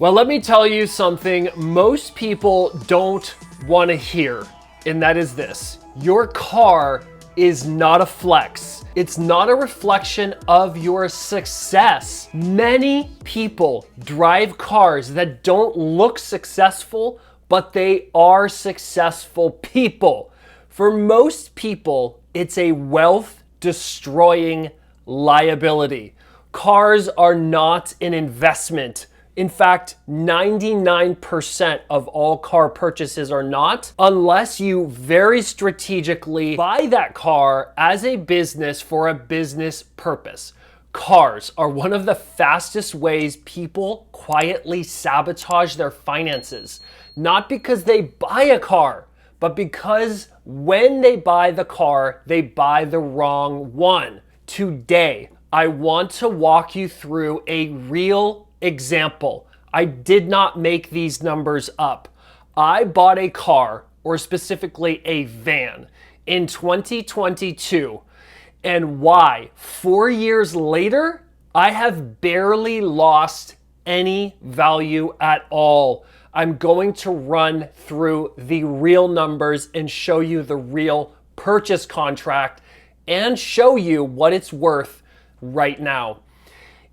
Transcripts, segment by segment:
Well, let me tell you something most people don't want to hear, and that is this. Your car is not a flex. It's not a reflection of your success. Many people drive cars that don't look successful, but they are successful people. For most people, it's a wealth destroying liability. Cars are not an investment. In fact, 99% of all car purchases are not, unless you very strategically buy that car as a business for a business purpose. Cars are one of the fastest ways people quietly sabotage their finances. Not because they buy a car, but because when they buy the car, they buy the wrong one. Today, I want to walk you through a real example. I did not make these numbers up. I bought a car, or specifically a van, in 2022. And why? 4 years later, I have barely lost any value at all. I'm going to run through the real numbers and show you the real purchase contract and show you what it's worth right now.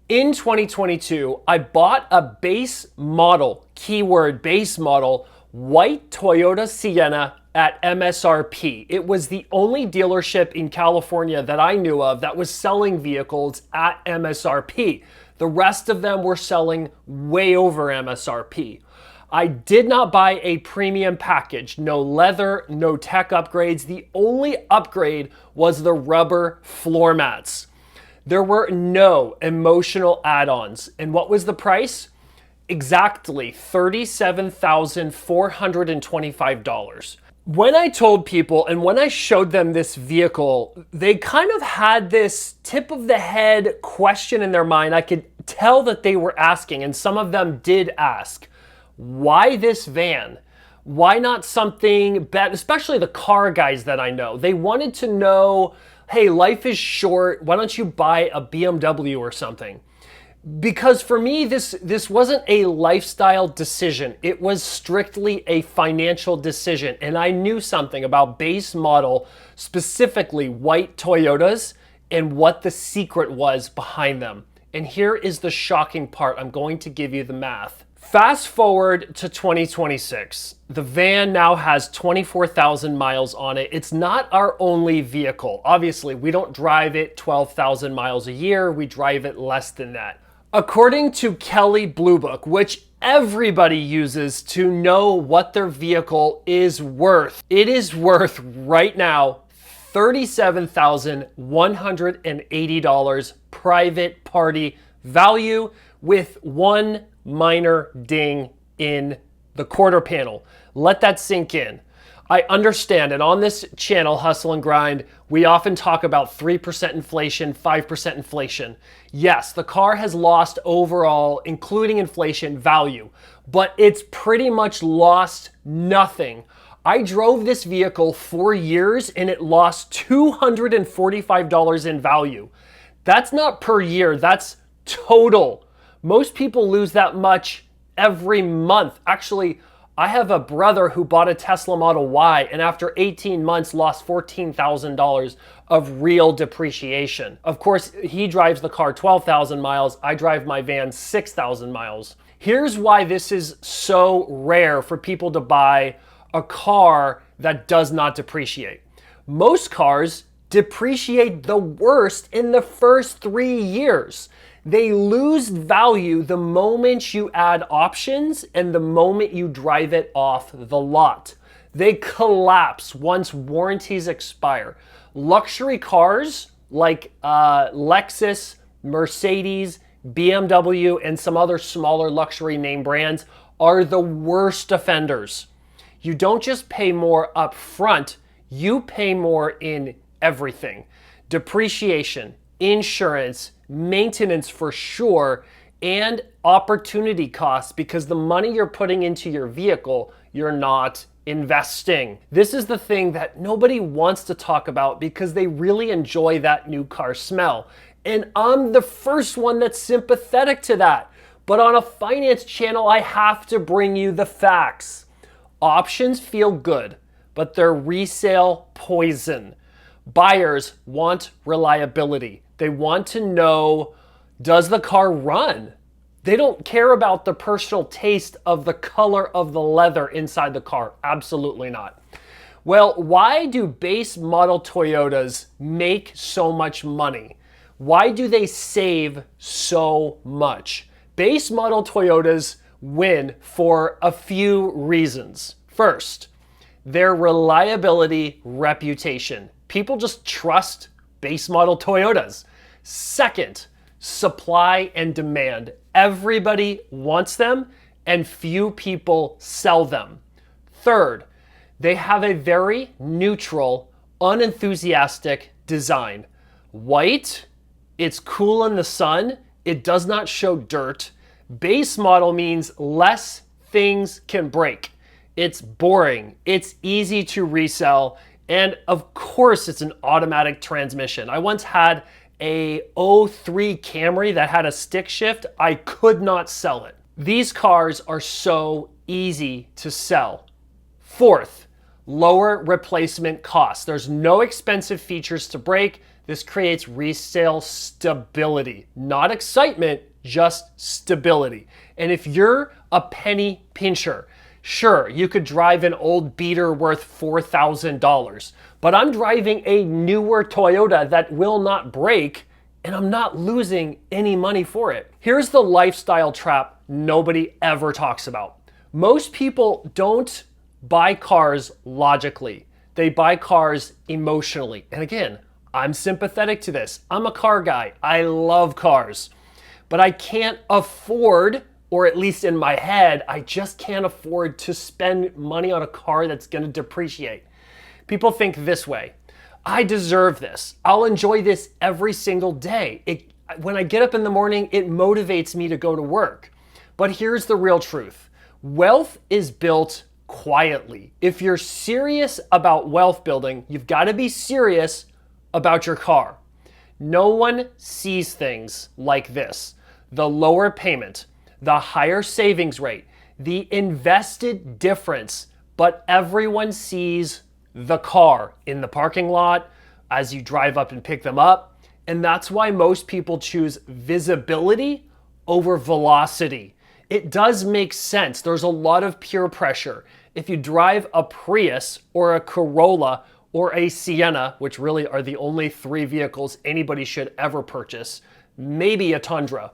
In 2022, I bought a base model, keyword base model, white Toyota Sienna at MSRP. It was the only dealership in California that I knew of that was selling vehicles at MSRP. The rest of them were selling way over MSRP. I did not buy a premium package, no leather, no tech upgrades. The only upgrade was the rubber floor mats. There were no emotional add-ons. And what was the price? Exactly $37,425. When I told people and when I showed them this vehicle, they kind of had this tip of the head question in their mind. I could tell that they were asking, and some of them did ask, why this van? Why not something better? Especially the car guys that I know. They wanted to know, hey, life is short. Why don't you buy a BMW or something? Because for me, this wasn't a lifestyle decision. It was strictly a financial decision. And I knew something about base model, specifically white Toyotas, and what the secret was behind them. And here is the shocking part. I'm going to give you the math. Fast forward to 2026. The van now has 24,000 miles on it. It's not our only vehicle. Obviously, we don't drive it 12,000 miles a year. We drive it less than that. According to Kelley Blue Book, which everybody uses to know what their vehicle is worth, it is worth right now $37,180 private party value, with one minor ding in the quarter panel. Let that sink in. I understand, and on this channel, Hustle and Grind, we often talk about 3% inflation, 5% inflation. Yes, the car has lost overall, including inflation, value, but it's pretty much lost nothing. I drove this vehicle 4 years and it lost $245 in value. That's not per year, that's total. Most people lose that much every month. Actually, I have a brother who bought a Tesla Model Y and after 18 months lost $14,000 of real depreciation. Of course, he drives the car 12,000 miles. I drive my van 6,000 miles. Here's why this is so rare for people to buy a car that does not depreciate. Most cars depreciate the worst in the first 3 years. They lose value the moment you add options and the moment you drive it off the lot. They collapse once warranties expire. Luxury cars like Lexus, Mercedes, BMW, and some other smaller luxury name brands are the worst offenders. You don't just pay more up front, you pay more in everything. Depreciation, insurance, maintenance for sure, and opportunity costs, because the money you're putting into your vehicle, you're not investing. This is the thing that nobody wants to talk about because they really enjoy that new car smell. And I'm the first one that's sympathetic to that. But on a finance channel, I have to bring you the facts. Options feel good, but they're resale poison. Buyers want reliability. They want to know, does the car run? They don't care about the personal taste of the color of the leather inside the car. Absolutely not. Well, why do base model Toyotas make so much money? Why do they save so much? Base model Toyotas win for a few reasons. First, their reliability reputation. People just trust base model Toyotas. Second, supply and demand. Everybody wants them and few people sell them. Third, they have a very neutral, unenthusiastic design. White, it's cool in the sun, it does not show dirt. Base model means less things can break. It's boring, it's easy to resell, and of course it's an automatic transmission. I once had a '03 Camry that had a stick shift. I could not sell it. These cars are so easy to sell. Fourth, lower replacement costs. There's no expensive features to break. This creates resale stability, not excitement, just stability. And if you're a penny pincher, sure, you could drive an old beater worth $4,000, but I'm driving a newer Toyota that will not break, and I'm not losing any money for it. Here's the lifestyle trap nobody ever talks about. Most people don't buy cars logically. They buy cars emotionally. And again, I'm sympathetic to this. I'm a car guy. I love cars, but I can't afford, or at least in my head, I just can't afford to spend money on a car that's gonna depreciate. People think this way: I deserve this. I'll enjoy this every single day. When I get up in the morning, it motivates me to go to work. But here's the real truth. Wealth is built quietly. If you're serious about wealth building, you've got to be serious about your car. No one sees things like this: the lower payment, the higher savings rate, the invested difference, but everyone sees the car in the parking lot as you drive up and pick them up. And that's why most people choose visibility over velocity. It does make sense. There's a lot of peer pressure. If you drive a Prius or a Corolla or a Sienna, which really are the only three vehicles anybody should ever purchase, maybe a Tundra.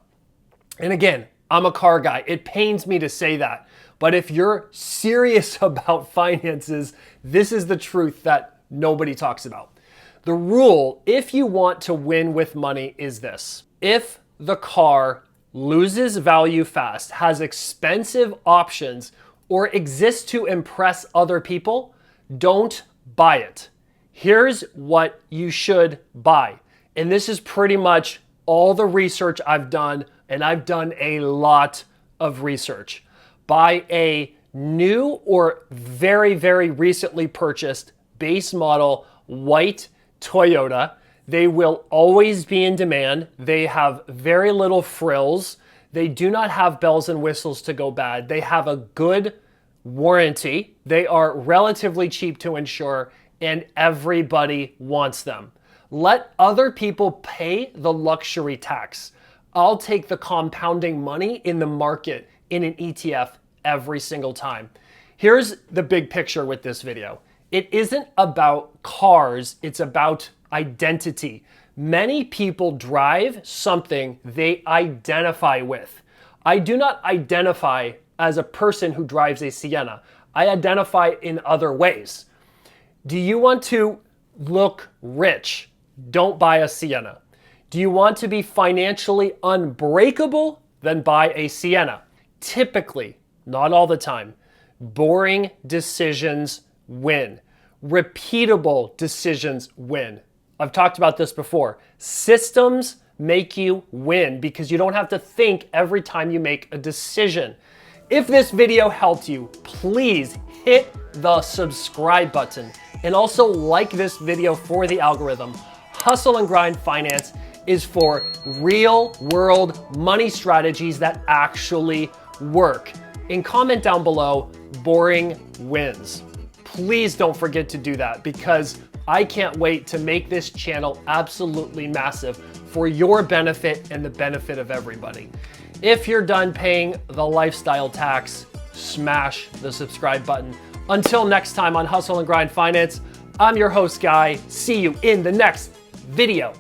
And again, I'm a car guy. It pains me to say that. But if you're serious about finances, this is the truth that nobody talks about. The rule, if you want to win with money, is this: if the car loses value fast, has expensive options, or exists to impress other people, don't buy it. Here's what you should buy. And this is pretty much all the research I've done, and I've done a lot of research. Buy a new or very, very recently purchased base model white Toyota. They will always be in demand. They have very little frills. They do not have bells and whistles to go bad. They have a good warranty. They are relatively cheap to insure, and everybody wants them. Let other people pay the luxury tax. I'll take the compounding money in the market in an ETF every single time. Here's the big picture with this video. It isn't about cars, it's about identity. Many people drive something they identify with. I do not identify as a person who drives a Sienna. I identify in other ways. Do you want to look rich? Don't buy a Sienna. Do you want to be financially unbreakable? Then buy a Sienna. Typically, not all the time, boring decisions win. Repeatable decisions win. I've talked about this before. Systems make you win because you don't have to think every time you make a decision. If this video helped you, please hit the subscribe button and also like this video for the algorithm. Hustle and grind finance is for real world money strategies that actually work. And comment down below, boring wins. Please don't forget to do that because I can't wait to make this channel absolutely massive for your benefit and the benefit of everybody. If you're done paying the lifestyle tax, smash the subscribe button. Until next time on Hustle and Grind Finance, I'm your host, Guy. See you in the next video.